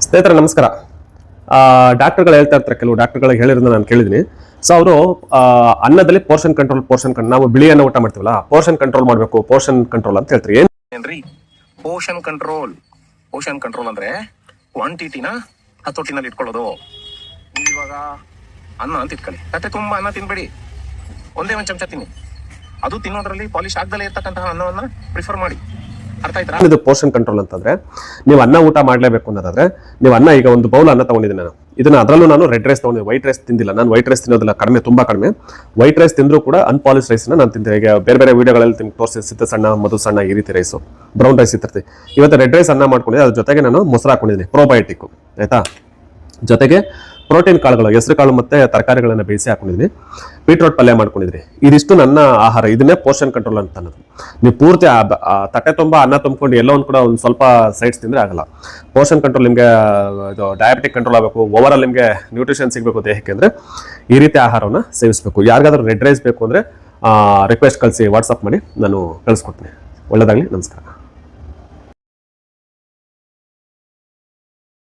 ಸ್ನೇಹಿತರೆ ನಮಸ್ಕಾರ. ಡಾಕ್ಟರ್ಗಳು ಹೇಳ್ತಾ ಇರ್ತಾರೆ, ಕೆಲವು ಡಾಕ್ಟರ್ಗಳಿಗೆ ಹೇಳಿರೋದನ್ನ ನಾನು ಕೇಳಿದ್ದೀನಿ. ಸೊ ಅವರು ಅನ್ನದಲ್ಲಿ ಪೋರ್ಷನ್ ಕಂಟ್ರೋಲ್ ನಾವು ಬಿಳಿ ಅನ್ನ ಊಟ ಮಾಡ್ತೀವಲ್ಲ, ಪೋರ್ಷನ್ ಕಂಟ್ರೋಲ್ ಮಾಡಬೇಕು, ಪೋರ್ಷನ್ ಕಂಟ್ರೋಲ್ ಅಂತ ಹೇಳ್ತಾರೆ. ಏನ್ರಿ ಪೋರ್ಷನ್ ಕಂಟ್ರೋಲ್ ಅಂದ್ರೆ ಕ್ವಾಂಟಿಟಿನ ಹತೋಟಿನಲ್ಲಿ ಇಟ್ಕೊಳ್ಳೋದು. ಇವಾಗ ಅನ್ನ ಅಂತ ಇಟ್ಕೊಳ್ಳಿ, ತಟ್ಟೆ ತುಂಬಾ ಅನ್ನ ತಿನ್ಬೇಡಿ, ಒಂದೇ ಒಂದ್ ಚಮಚ ತಿನ್ನಿ. ಅದು ತಿನ್ನೋದ್ರಲ್ಲಿ ಪಾಲಿಶ್ ಆಗದಲ್ಲೇ ಇರ್ತಕ್ಕಂತಹ ಅನ್ನವನ್ನ ಪ್ರಿಫರ್ ಮಾಡಿ. ಅರ್ಥ ಆಯ್ತಾ? ಇದು ಪೋರ್ಷನ್ ಕಂಟ್ರೋಲ್ ಅಂತಂದ್ರೆ ನೀವು ಅನ್ನ ಊಟ ಮಾಡ್ಲೇಬೇಕು ಅನ್ನೋದಾದ್ರೆ, ನೀವು ಅನ್ನ ಈಗ ಒಂದು ಬೌಲ್ ಅನ್ನ ತಗೊಂಡಿದ್ದೀನಿ ನಾನು. ಇದನ್ನ ಅದರಲ್ಲೂ ನಾನು ರೆಡ್ ರೈಸ್ ತಗೊಂಡಿದ್ದೀನಿ, ವೈಟ್ ರೈಸ್ ತಿಂದಿಲ್ಲ. ನಾನು ವೈಟ್ ರೈಸ್ ತಿನ್ನೋದಿಲ್ಲ, ತುಂಬಾ ಕಡಿಮೆ. ವೈಟ್ ರೈಸ್ ತಿಂದ್ರು ಕೂಡ ಅನ್ಪಾಲಿಶ್ ರೈಸ್ ನಾನು ತಿಂತೀನಿ. ಈಗ ಬೇರೆ ಬೇರೆ ವಿಡಿಯೋಗಳಲ್ಲಿ ತೋರಿಸಿ ಸಿತ್ತ ಸಣ್ಣ, ಮಧು ಸಣ್ಣ, ಈ ರೀತಿ ರೈಸು, ಬ್ರೌನ್ ರೈಸ್ ಇರ್ತೀವಿ. ಇವತ್ತು ರೆಡ್ ರೈಸ್ ಅನ್ನ ಮಾಡ್ಕೊಂಡಿದ್ದೆ, ಅದ್ರ ಜೊತೆಗೆ ನಾನು ಮೊಸರು ಹಾಕೊಂಡಿದ್ದೀನಿ, ಪ್ರೋಬಯೋಟಿಕ್ ಆಯ್ತಾ. ಜೊತೆಗೆ ಪ್ರೋಟೀನ್ ಕಾಳುಗಳು, ಹೆಸರು ಕಾಳು ಮತ್ತೆ ತರಕಾರಿಗಳನ್ನ ಬೇಯಿಸಿ ಹಾಕೊಂಡಿದ್ದೀನಿ. ಬೀಟ್ರೋಟ್ ಪಲ್ಯ ಮಾಡ್ಕೊಂಡಿದ್ರಿ. ಇದಿಷ್ಟು ನನ್ನ ಆಹಾರ. ಇದನ್ನೇ ಪೋರ್ಷನ್ ಕಂಟ್ರೋಲ್ ಅಂತ ಅನ್ನೋದು. ನೀವು ಪೂರ್ತಿ ತಟ್ಟೆ ತುಂಬಾ ಅನ್ನ ತುಂಬಿಕೊಂಡು ಎಲ್ಲೋ ಒಂದು ಕೂಡ ಒಂದು ಸ್ವಲ್ಪ ಸೈಡ್ಸ್ ತಿಂದ್ರೆ ಆಗಲ್ಲ. ಪೋರ್ಷನ್ ಕಂಟ್ರೋಲ್ ನಿಮಗೆ ಇದು ಡಯಾಬಿಟಿಕ್ ಕಂಟ್ರೋಲ್ ಆಗಬೇಕು, ಓವರ್ ಆಲ್ ನಿಮಗೆ ನ್ಯೂಟ್ರಿಷನ್ ಸಿಗಬೇಕು ದೇಹಕ್ಕೆ ಅಂದ್ರೆ ಈ ರೀತಿ ಆಹಾರವನ್ನು ಸೇವಿಸಬೇಕು. ಯಾರಿಗಾದ್ರೂ ರೆಡ್ ರೈಸ್ ಬೇಕು ಅಂದ್ರೆ ರಿಕ್ವೆಸ್ಟ್ ಕಳಿಸಿ, ವಾಟ್ಸಪ್ ಮಾಡಿ, ನಾನು ಕಳಿಸ್ಕೊಡ್ತೀನಿ. ಒಳ್ಳೆದಾಗಲಿ, ನಮಸ್ಕಾರ.